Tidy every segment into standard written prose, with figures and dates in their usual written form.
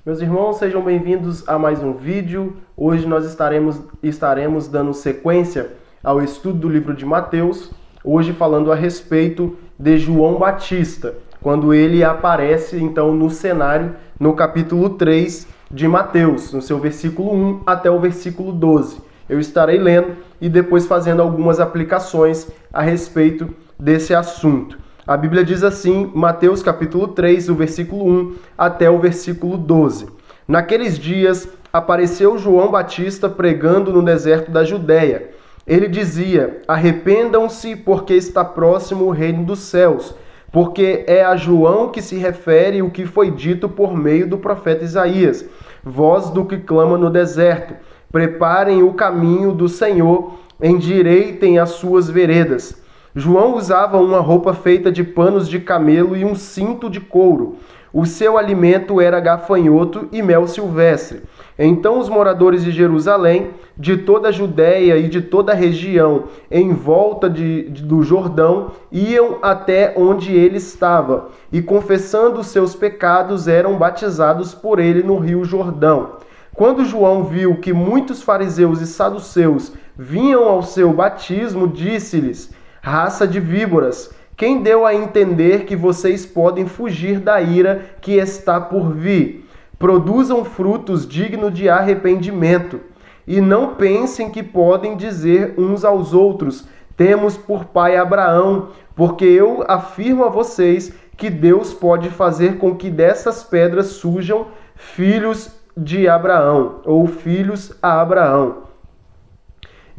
Meus irmãos, sejam bem-vindos a mais um vídeo. Hoje nós estaremos dando sequência ao estudo do livro de Mateus, hoje falando a respeito de João Batista, quando ele aparece então no cenário no capítulo 3 de Mateus, no seu versículo 1 até o versículo 12. Eu estarei lendo e depois fazendo algumas aplicações a respeito desse assunto. A Bíblia diz assim, Mateus capítulo 3, do versículo 1 até o versículo 12. Naqueles dias apareceu João Batista pregando no deserto da Judéia. Ele dizia: arrependam-se, porque está próximo o reino dos céus. Porque é a João que se refere o que foi dito por meio do profeta Isaías. Voz do que clama no deserto: preparem o caminho do Senhor, endireitem as suas veredas. João usava uma roupa feita de panos de camelo e um cinto de couro. O seu alimento era gafanhoto e mel silvestre. Então os moradores de Jerusalém, de toda a Judéia e de toda a região em volta do Jordão, iam até onde ele estava, e confessando os seus pecados eram batizados por ele no rio Jordão. Quando João viu que muitos fariseus e saduceus vinham ao seu batismo, disse-lhes: raça de víboras, quem deu a entender que vocês podem fugir da ira que está por vir? Produzam frutos dignos de arrependimento. E não pensem que podem dizer uns aos outros: temos por pai Abraão, porque eu afirmo a vocês que Deus pode fazer com que dessas pedras surjam filhos de Abraão, ou filhos a Abraão.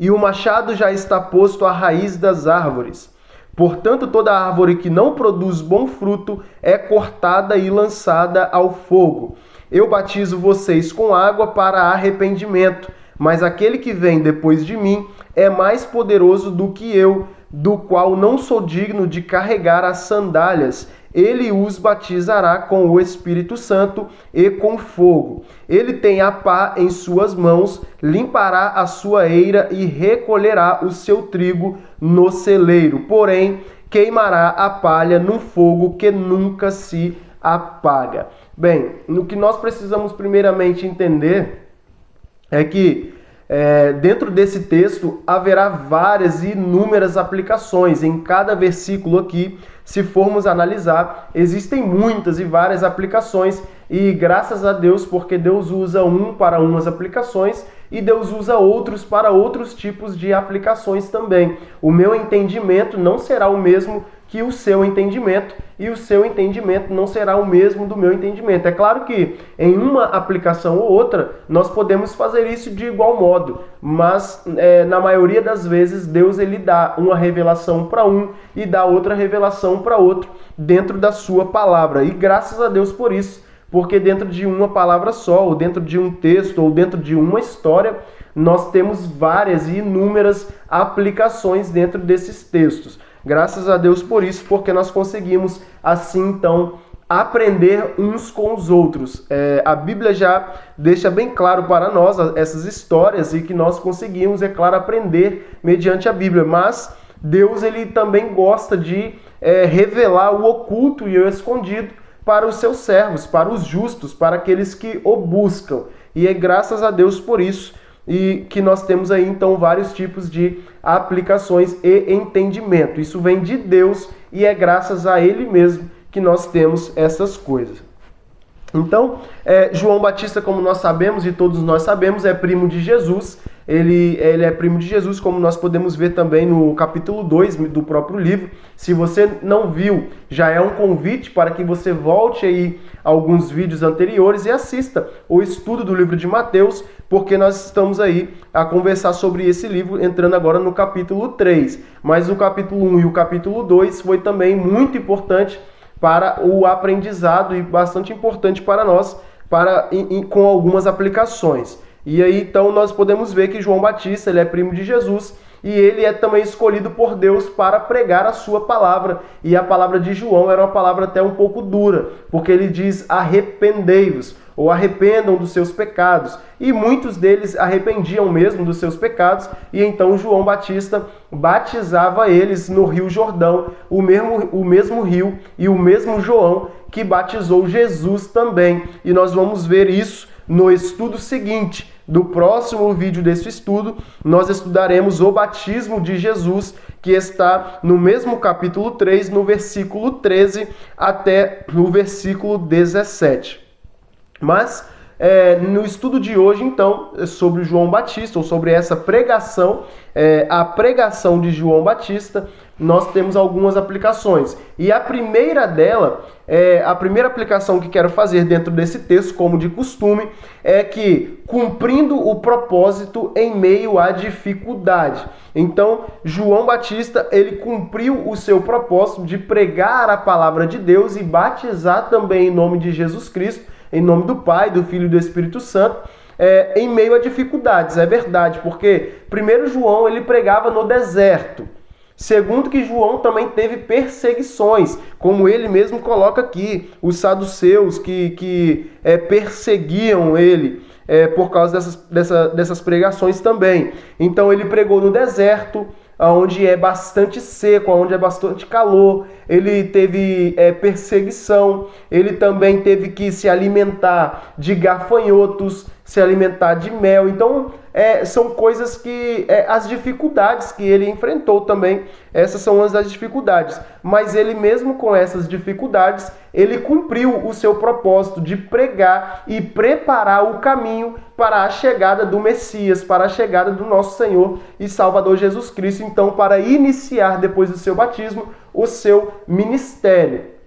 E o machado já está posto à raiz das árvores. Portanto, toda árvore que não produz bom fruto é cortada e lançada ao fogo. Eu batizo vocês com água para arrependimento, mas aquele que vem depois de mim é mais poderoso do que eu, do qual não sou digno de carregar as sandálias. Ele os batizará com o Espírito Santo e com fogo. Ele tem a pá em suas mãos, limpará a sua eira e recolherá o seu trigo no celeiro. Porém, queimará a palha num fogo que nunca se apaga. Bem, no que nós precisamos primeiramente entender é que dentro desse texto haverá várias e inúmeras aplicações. Em cada versículo aqui, se formos analisar, existem muitas e várias aplicações, e graças a Deus, porque Deus usa um para umas aplicações e Deus usa outros para outros tipos de aplicações também. O meu entendimento não será o mesmo que o seu entendimento, e o seu entendimento não será o mesmo do meu entendimento. É claro que em uma aplicação ou outra nós podemos fazer isso de igual modo, mas na maioria das vezes Deus ele dá uma revelação para um e dá outra revelação para outro dentro da sua palavra. E graças a Deus por isso, porque dentro de uma palavra só, ou dentro de um texto, ou dentro de uma história, nós temos várias e inúmeras aplicações dentro desses textos. Graças a Deus por isso, porque nós conseguimos assim então aprender uns com os outros. A Bíblia já deixa bem claro para nós essas histórias e que nós conseguimos, é claro, aprender mediante a Bíblia. Mas Deus ele também gosta de revelar o oculto e o escondido para os seus servos, para os justos, para aqueles que o buscam. E é graças a Deus por isso e que nós temos aí então vários tipos de aplicações e entendimento. Isso vem de Deus e é graças a Ele mesmo que nós temos essas coisas. Então, João Batista, como nós sabemos e todos nós sabemos, é primo de Jesus. Ele é primo de Jesus, como nós podemos ver também no capítulo 2 do próprio livro. Se você não viu, já é um convite para que você volte aí a alguns vídeos anteriores e assista o estudo do livro de Mateus, porque nós estamos aí a conversar sobre esse livro, entrando agora no capítulo 3. Mas o capítulo 1 e o capítulo 2 foi também muito importante para o aprendizado e bastante importante para nós, com algumas aplicações. E aí então nós podemos ver que João Batista ele é primo de Jesus e ele é também escolhido por Deus para pregar a sua palavra. E a palavra de João era uma palavra até um pouco dura, porque ele diz arrependei-vos, ou arrependam dos seus pecados. E muitos deles arrependiam mesmo dos seus pecados, e então João Batista batizava eles no Rio Jordão, o mesmo rio e o mesmo João que batizou Jesus também. E nós vamos ver isso no estudo seguinte. Do próximo vídeo desse estudo, nós estudaremos o batismo de Jesus, que está no mesmo capítulo 3, no versículo 13 até o versículo 17. Mas no estudo de hoje, então, sobre João Batista, ou sobre essa pregação, a pregação de João Batista, nós temos algumas aplicações. E a primeira dela, a primeira aplicação que quero fazer dentro desse texto, como de costume, é que cumprindo o propósito em meio à dificuldade. Então, João Batista, ele cumpriu o seu propósito de pregar a palavra de Deus e batizar também em nome de Jesus Cristo, em nome do Pai, do Filho e do Espírito Santo, em meio a dificuldades. É verdade, porque primeiro João, ele pregava no deserto. Segundo que João também teve perseguições, como ele mesmo coloca aqui, os saduceus que perseguiam ele por causa dessas pregações também. Então ele pregou no deserto, onde é bastante seco, onde é bastante calor. Ele teve perseguição, ele também teve que se alimentar de gafanhotos, se alimentar de mel. Então, são coisas que, as dificuldades que ele enfrentou também, essas são as das dificuldades. Mas ele mesmo com essas dificuldades, ele cumpriu o seu propósito de pregar e preparar o caminho para a chegada do Messias, para a chegada do nosso Senhor e Salvador Jesus Cristo. Então, para iniciar depois do seu batismo, o seu ministério.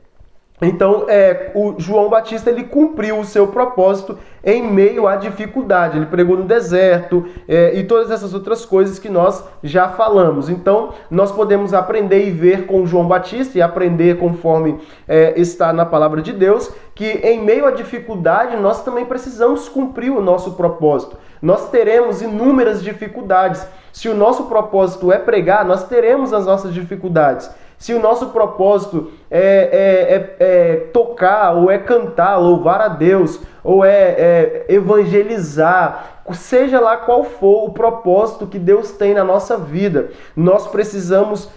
Então, o João Batista, ele cumpriu o seu propósito em meio à dificuldade. Ele pregou no deserto e todas essas outras coisas que nós já falamos. Então, nós podemos aprender e ver com João Batista e aprender conforme está na palavra de Deus, que em meio à dificuldade nós também precisamos cumprir o nosso propósito. Nós teremos inúmeras dificuldades. Se o nosso propósito é pregar, nós teremos as nossas dificuldades. Se o nosso propósito é tocar, ou é cantar, louvar a Deus, ou é evangelizar, seja lá qual for o propósito que Deus tem na nossa vida, nós precisamos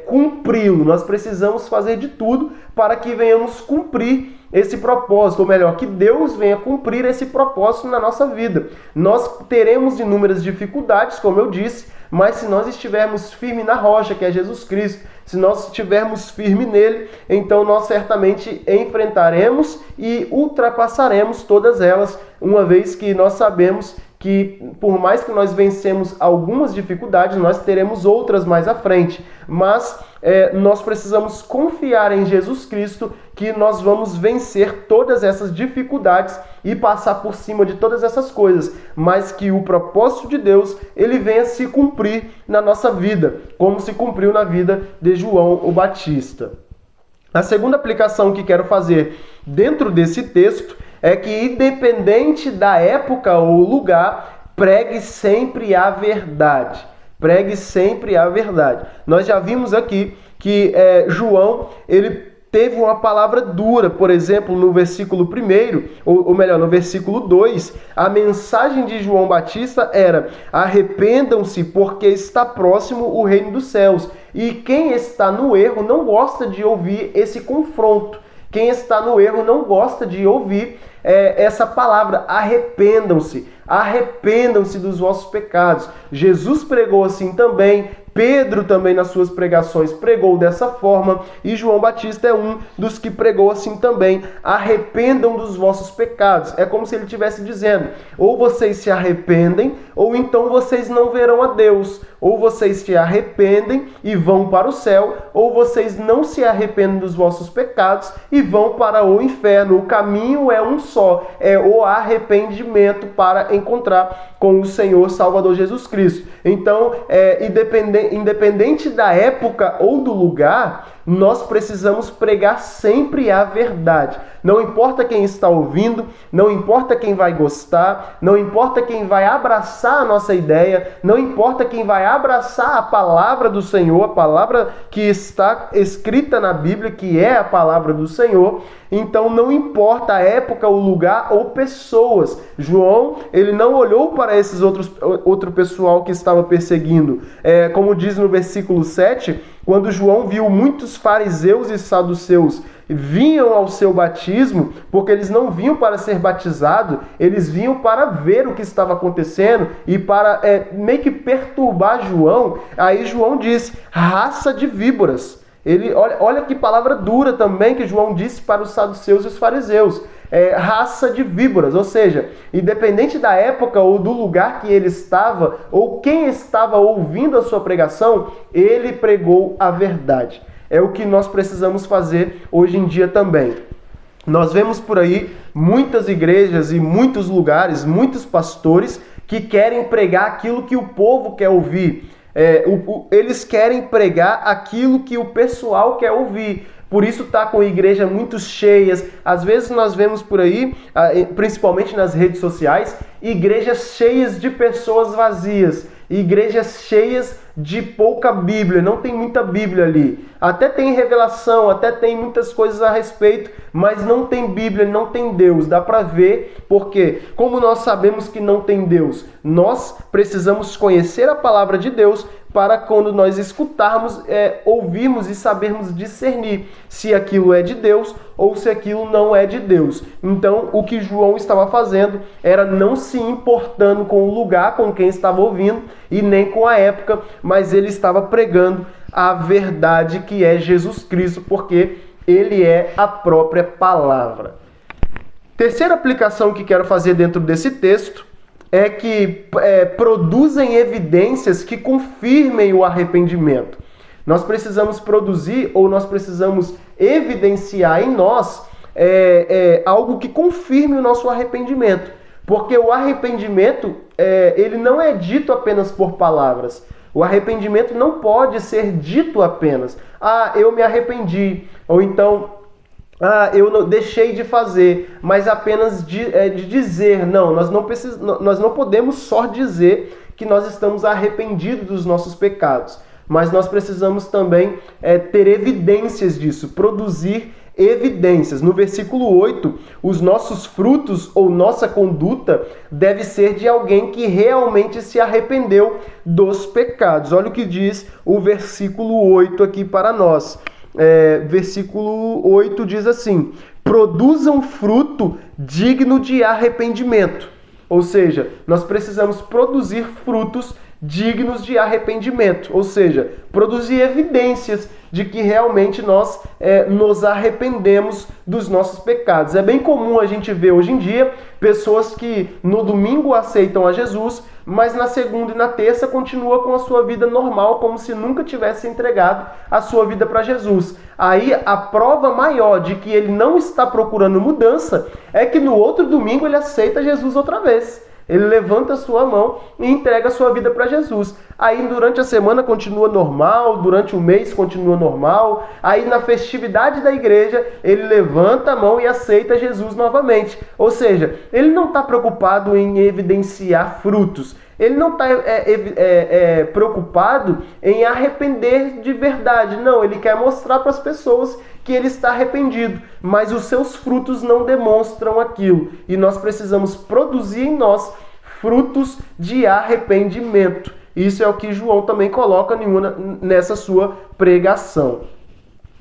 cumpri-lo, nós precisamos fazer de tudo para que venhamos cumprir esse propósito, ou melhor, que Deus venha cumprir esse propósito na nossa vida. Nós teremos inúmeras dificuldades, como eu disse, mas se nós estivermos firmes na rocha, que é Jesus Cristo, se nós estivermos firmes nele, então nós certamente enfrentaremos e ultrapassaremos todas elas, uma vez que nós sabemos que por mais que nós vencemos algumas dificuldades, nós teremos outras mais à frente. Mas nós precisamos confiar em Jesus Cristo que nós vamos vencer todas essas dificuldades e passar por cima de todas essas coisas, mas que o propósito de Deus, ele venha se cumprir na nossa vida, como se cumpriu na vida de João o Batista. A segunda aplicação que quero fazer dentro desse texto é que, independente da época ou lugar, pregue sempre a verdade. Pregue sempre a verdade. Nós já vimos aqui que João, ele teve uma palavra dura. Por exemplo, no versículo 1, ou melhor, no versículo 2, a mensagem de João Batista era: arrependam-se, porque está próximo o reino dos céus. E quem está no erro não gosta de ouvir esse confronto. Quem está no erro não gosta de ouvir essa palavra: arrependam-se. Arrependam-se dos vossos pecados. Jesus pregou assim também. Pedro também nas suas pregações pregou dessa forma, e João Batista é um dos que pregou assim também: arrependam dos vossos pecados. É como se ele estivesse dizendo: ou vocês se arrependem, ou então vocês não verão a Deus. Ou vocês se arrependem e vão para o céu, ou vocês não se arrependem dos vossos pecados e vão para o inferno. O caminho é um só, é o arrependimento para encontrar com o Senhor Salvador Jesus Cristo. Então, independente independente da época ou do lugar, nós precisamos pregar sempre a verdade. Não importa quem está ouvindo, não importa quem vai gostar, não importa quem vai abraçar a nossa ideia, não importa quem vai abraçar a palavra do Senhor, a palavra que está escrita na Bíblia, que é a palavra do Senhor. Então não importa a época, o lugar ou pessoas. João, ele não olhou para esses outro pessoal que estava perseguindo. Como diz no versículo 7, quando João viu muitos fariseus e saduceus vinham ao seu batismo, porque eles não vinham para ser batizados, eles vinham para ver o que estava acontecendo e para meio que perturbar João. Aí João disse, raça de víboras. Olha que palavra dura também que João disse para os saduceus e os fariseus. Raça de víboras, ou seja, independente da época ou do lugar que ele estava, ou quem estava ouvindo a sua pregação, ele pregou a verdade. É o que nós precisamos fazer hoje em dia também. Nós vemos por aí muitas igrejas e muitos lugares, muitos pastores que querem pregar aquilo que o povo quer ouvir. Eles querem pregar aquilo que o pessoal quer ouvir. Por isso está com a igreja muito cheias. Às vezes nós vemos por aí, principalmente nas redes sociais, igrejas cheias de pessoas vazias, igrejas cheias de pouca Bíblia, não tem muita Bíblia ali. Até tem revelação, até tem muitas coisas a respeito, mas não tem Bíblia, não tem Deus. Dá para ver, porque como nós sabemos que não tem Deus, nós precisamos conhecer a palavra de Deus para quando nós escutarmos, ouvirmos e sabermos discernir se aquilo é de Deus ou se aquilo não é de Deus. Então, o que João estava fazendo era não se importando com o lugar, com quem estava ouvindo e nem com a época, mas ele estava pregando a verdade que é Jesus Cristo, porque ele é a própria palavra. Terceira aplicação que quero fazer dentro desse texto é que produzem evidências que confirmem o arrependimento. Nós precisamos produzir ou nós precisamos evidenciar em nós algo que confirme o nosso arrependimento. Porque o arrependimento, ele não é dito apenas por palavras. O arrependimento não pode ser dito apenas. Eu me arrependi. Ou então, eu não, deixei de fazer. Mas apenas de dizer. Não, nós não podemos só dizer que nós estamos arrependidos dos nossos pecados. Mas nós precisamos também ter evidências disso, produzir evidências. No versículo 8, os nossos frutos ou nossa conduta deve ser de alguém que realmente se arrependeu dos pecados. Olha o que diz o versículo 8 aqui para nós. Versículo 8 diz assim: produzam fruto digno de arrependimento. Ou seja, nós precisamos produzir frutos dignos de arrependimento, ou seja, produzir evidências de que realmente nós nos arrependemos dos nossos pecados. É bem comum a gente ver hoje em dia pessoas que no domingo aceitam a Jesus, mas na segunda e na terça continua com a sua vida normal, como se nunca tivesse entregado a sua vida para Jesus. Aí a prova maior de que ele não está procurando mudança é que no outro domingo ele aceita Jesus outra vez. Ele levanta a sua mão e entrega a sua vida para Jesus. Aí durante a semana continua normal, durante o mês continua normal. Aí na festividade da igreja ele levanta a mão e aceita Jesus novamente. Ou seja, ele não está preocupado em evidenciar frutos. Ele não está preocupado em arrepender de verdade. Não, ele quer mostrar para as pessoas que ele está arrependido, mas os seus frutos não demonstram aquilo. E nós precisamos produzir em nós frutos de arrependimento. Isso é o que João também coloca nessa sua pregação.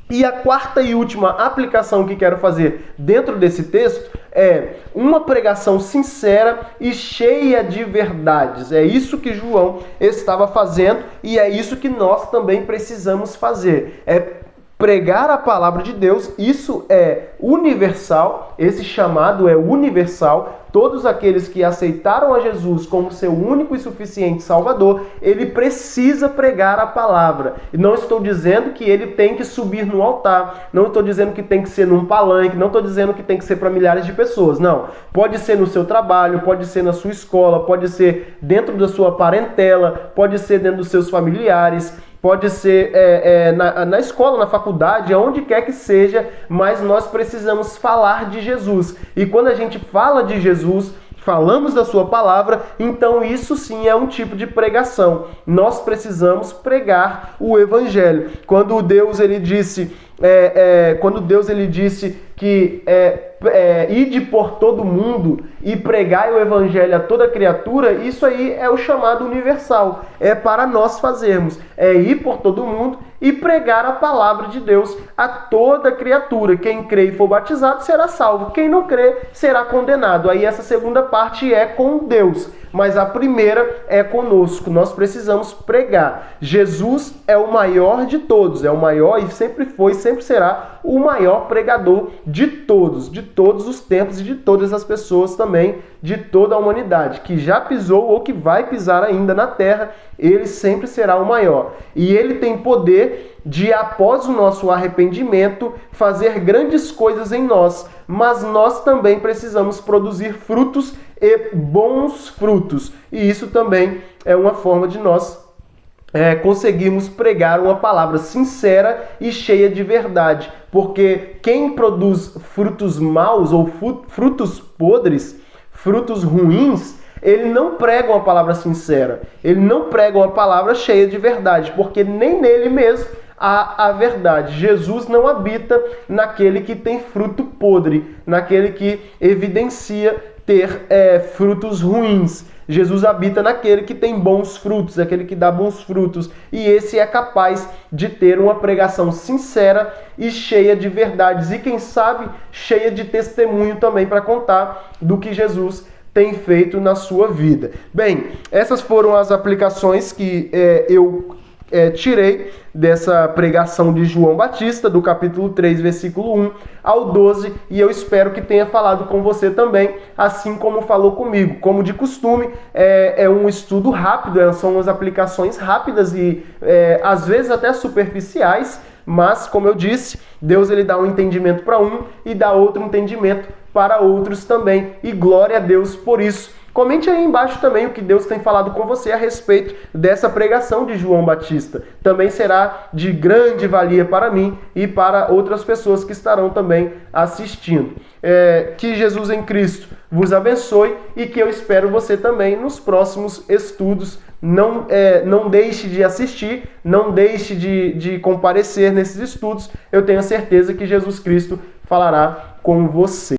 E a quarta e última aplicação que quero fazer dentro desse texto é uma pregação sincera e cheia de verdades. É isso que João estava fazendo e é isso que nós também precisamos fazer. Pregar a palavra de Deus, isso é universal, esse chamado é universal todos aqueles que aceitaram a Jesus como seu único e suficiente Salvador, ele precisa pregar a palavra. E não estou dizendo que ele tem que subir no altar, não estou dizendo que tem que ser num palanque, não estou dizendo que tem que ser para milhares de pessoas, não. Pode ser no seu trabalho, pode ser na sua escola, pode ser dentro da sua parentela, pode ser dentro dos seus familiares, pode ser na escola, na faculdade, aonde quer que seja, mas nós precisamos falar de Jesus. E quando a gente fala de Jesus, falamos da sua palavra, então isso sim é um tipo de pregação. Nós precisamos pregar o evangelho. Quando Deus ele disse que ide por todo mundo e pregai o evangelho a toda criatura, isso aí é o chamado universal. É para nós fazermos. É ir por todo mundo e pregar a palavra de Deus a toda criatura. Quem crê e for batizado será salvo. Quem não crê será condenado. Aí essa segunda parte é com Deus, mas a primeira é conosco. Nós precisamos pregar. Jesus é o maior de todos, é o maior e sempre foi, sempre será o maior pregador de todos os tempos e de todas as pessoas também, de toda a humanidade, que já pisou ou que vai pisar ainda na terra, ele sempre será o maior. E ele tem poder de, após o nosso arrependimento, fazer grandes coisas em nós, mas nós também precisamos produzir frutos e bons frutos. E isso também é uma forma de nós conseguirmos pregar uma palavra sincera e cheia de verdade. Porque quem produz frutos maus ou frutos podres, frutos ruins, ele não prega uma palavra sincera, ele não prega uma palavra cheia de verdade, porque nem nele mesmo há a verdade. Jesus não habita naquele que tem fruto podre, naquele que evidencia ter frutos ruins. Jesus habita naquele que tem bons frutos, aquele que dá bons frutos. E esse é capaz de ter uma pregação sincera e cheia de verdades. E quem sabe, cheia de testemunho também para contar do que Jesus tem feito na sua vida. Bem, essas foram as aplicações que eu tirei dessa pregação de João Batista, do capítulo 3, versículo 1 ao 12, e eu espero que tenha falado com você também, assim como falou comigo. Como de costume, é um estudo rápido, são umas aplicações rápidas e às vezes até superficiais, mas, como eu disse, Deus ele dá um entendimento para um e dá outro entendimento para outros também, e glória a Deus por isso. Comente aí embaixo também o que Deus tem falado com você a respeito dessa pregação de João Batista. Também será de grande valia para mim e para outras pessoas que estarão também assistindo. Que Jesus em Cristo vos abençoe e que eu espero você também nos próximos estudos. Não deixe de assistir, não deixe de comparecer nesses estudos. Eu tenho certeza que Jesus Cristo falará com você.